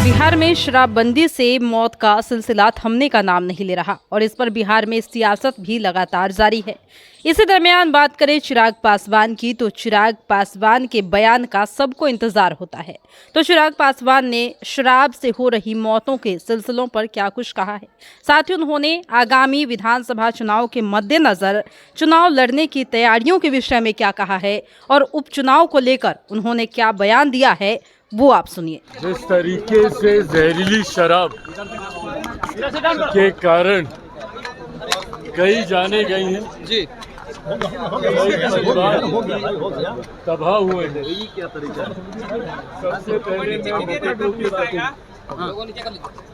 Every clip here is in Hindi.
बिहार में शराबबंदी से मौत का सिलसिला थमने का नाम नहीं ले रहा और इस पर बिहार में सियासत भी लगातार जारी है। इसी दरमियान बात करें चिराग पासवान की, तो चिराग पासवान के बयान का सबको इंतजार होता है। तो चिराग पासवान ने शराब से हो रही मौतों के सिलसिलों पर क्या कुछ कहा है, साथ ही उन्होंने आगामी विधानसभा चुनाव के मद्देनजर चुनाव लड़ने की तैयारियों के विषय में क्या कहा है और उपचुनाव को लेकर उन्होंने क्या बयान दिया है, वो आप सुनिए। जिस तरीके से जहरीली शराब के कारण कई जाने गई हैं जी, तबाह हुए हैं। सबसे पहले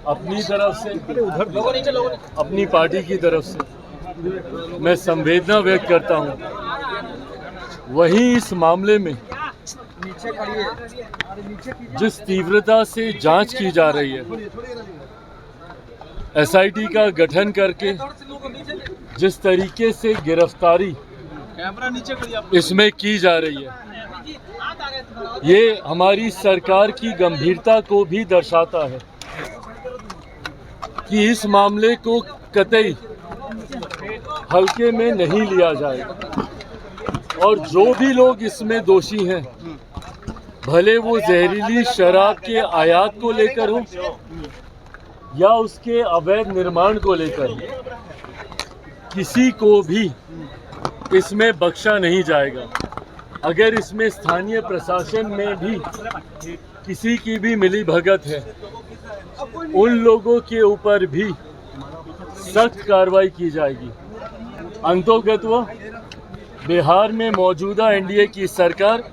अपनी तरफ से, अपनी पार्टी की तरफ से मैं संवेदना व्यक्त करता हूं। वहीं इस मामले में जिस तीव्रता से जांच की जा रही है, एसआईटी का गठन करके जिस तरीके से गिरफ्तारी इसमें की जा रही है, ये हमारी सरकार की गंभीरता को भी दर्शाता है कि इस मामले को कतई हल्के में नहीं लिया जाएगा और जो भी लोग इसमें दोषी हैं, भले वो जहरीली शराब के आयात को लेकर हो या उसके अवैध निर्माण को लेकर हो, किसी को भी इसमें बख्शा नहीं जाएगा। अगर इसमें स्थानीय प्रशासन में भी किसी की भी मिलीभगत है, उन लोगों के ऊपर भी सख्त कार्रवाई की जाएगी। अंतोगत्वा बिहार में मौजूदा एनडीए की सरकार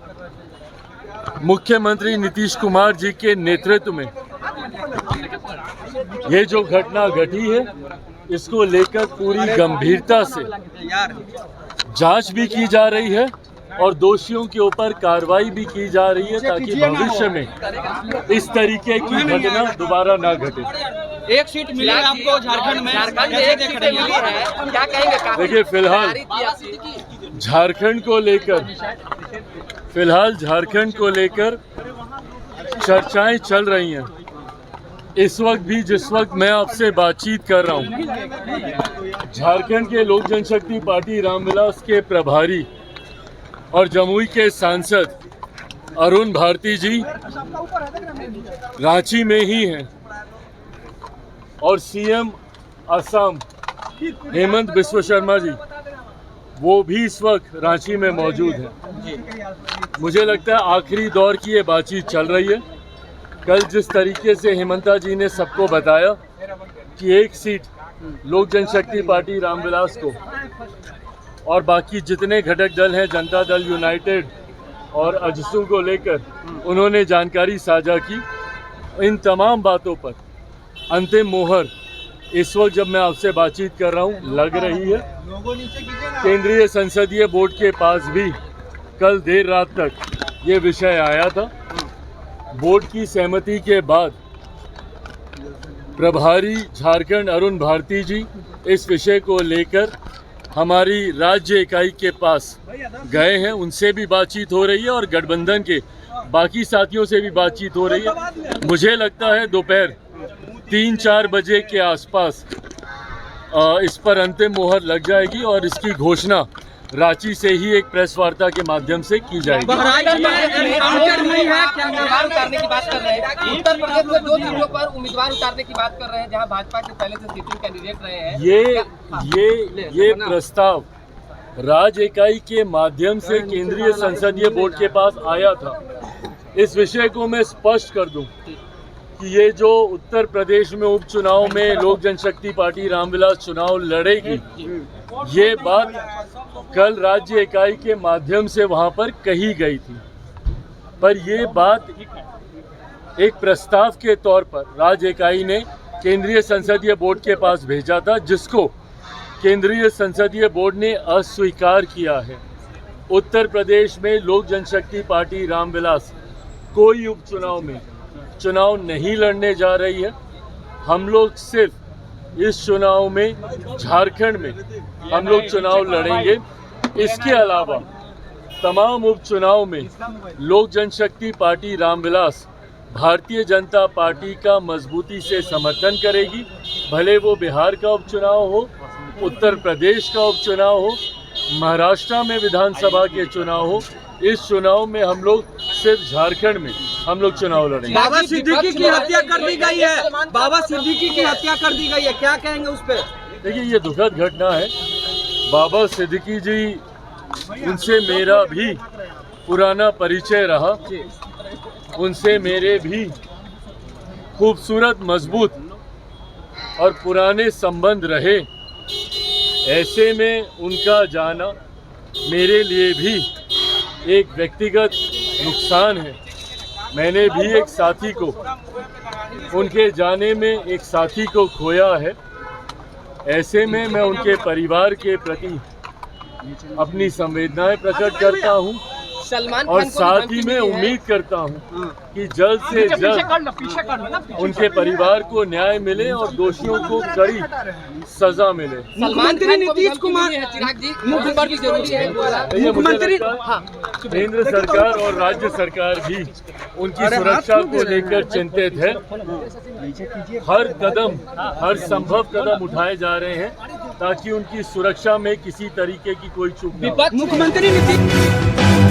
मुख्यमंत्री नीतीश कुमार जी के नेतृत्व में ये जो घटना घटी है, इसको लेकर पूरी गंभीरता से जांच भी की जा रही है और दोषियों के ऊपर कार्रवाई भी की जा रही है, ताकि भविष्य में इस तरीके की घटना दोबारा ना घटे। एक सीट मिली आपको झारखंड में, कैसे देख रही हैं? क्या कहेंगे? देखिए, फिलहाल झारखंड को लेकर चर्चाएं चल रही हैं। इस वक्त भी, जिस वक्त मैं आपसे बातचीत कर रहा हूं, झारखंड के लोक जनशक्ति पार्टी रामविलास के प्रभारी और जमुई के सांसद अरुण भारती जी रांची में ही हैं और सीएम असम हेमंत बिस्वा शर्मा जी, वो भी इस वक्त रांची में मौजूद हैं। मुझे लगता है आखिरी दौर की ये बातचीत चल रही है। कल जिस तरीके से हेमंता जी ने सबको बताया कि एक सीट लोक जनशक्ति पार्टी रामविलास को और बाकी जितने घटक दल हैं, जनता दल यूनाइटेड और अजसू को लेकर उन्होंने जानकारी साझा की, इन तमाम बातों पर अंतिम मोहर इस वक्त जब मैं आपसे बातचीत कर रहा हूं लग रही है। केंद्रीय संसदीय बोर्ड के पास भी कल देर रात तक ये विषय आया था। बोर्ड की सहमति के बाद प्रभारी झारखंड अरुण भारती जी इस विषय को लेकर हमारी राज्य इकाई के पास गए हैं, उनसे भी बातचीत हो रही है और गठबंधन के बाकी साथियों से भी बातचीत हो रही है। मुझे लगता है दोपहर 3-4 बजे के आसपास इस पर अंतिम मोहर लग जाएगी और इसकी घोषणा रांची से ही एक प्रेस वार्ता के माध्यम से की जाएगी। उतारने की बात कर रहे हैं, उत्तर प्रदेश में 2 सीटों पर उम्मीदवार उतारने की बात कर रहे हैं, जहां भाजपा के पहले से सिटिंग कैंडिडेट रहे हैं। ये प्रस्ताव राज्य इकाई के माध्यम से केंद्रीय संसदीय बोर्ड के पास आया था। इस विषय को मैं स्पष्ट कर दूं कि ये जो उत्तर प्रदेश में उपचुनाव में लोक जनशक्ति पार्टी रामविलास चुनाव लड़ेगी, ये बात कल राज्य इकाई के माध्यम से वहां पर कही गई थी, पर ये बात एक प्रस्ताव के तौर पर राज्य इकाई ने केंद्रीय संसदीय बोर्ड के पास भेजा था, जिसको केंद्रीय संसदीय बोर्ड ने अस्वीकार किया है। उत्तर प्रदेश में लोक जनशक्ति पार्टी रामविलास कोई उपचुनाव में चुनाव नहीं लड़ने जा रही है। हम लोग सिर्फ इस चुनाव में, झारखंड में हम लोग चुनाव लड़ेंगे। इसके अलावा तमाम उपचुनाव में लोक जनशक्ति पार्टी रामविलास भारतीय जनता पार्टी का मजबूती से समर्थन करेगी, भले वो बिहार का उपचुनाव हो, उत्तर प्रदेश का उपचुनाव हो, महाराष्ट्र में विधानसभा के चुनाव हो। इस चुनाव में हम लोग सिर्फ झारखंड में हम लोग चुनाव लड़ेंगे। बाबा सिद्दीकी की हत्या कर दी गई है, बाबा सिद्दीकी की हत्या कर दी गई है, क्या कहेंगे उस पर? देखिए, ये दुखद घटना है। बाबा सिद्दीकी जी, उनसे मेरा भी पुराना परिचय रहा, उनसे मेरे भी खूबसूरत, मजबूत और पुराने संबंध रहे। ऐसे में उनका जाना मेरे लिए भी एक व्यक्तिगत नुकसान है। मैंने भी एक साथी को, उनके जाने में एक साथी को खोया है। ऐसे में मैं उनके परिवार के प्रति अपनी संवेदनाएं प्रकट करता हूं और साथ ही में उम्मीद करता हूं कि जल्द से जल्द उनके परिवार को न्याय मिले और दोषियों को कड़ी सजा मिले। मुख्यमंत्री नीतीश कुमार, मुख्यमंत्री जरूरी है, मुख्यमंत्री केंद्र सरकार और राज्य सरकार भी उनकी सुरक्षा को लेकर चिंतित है। हर कदम, हर संभव कदम उठाए जा रहे हैं ताकि उनकी सुरक्षा में किसी तरीके की कोई चूक न हो। मुख्यमंत्री नीतीश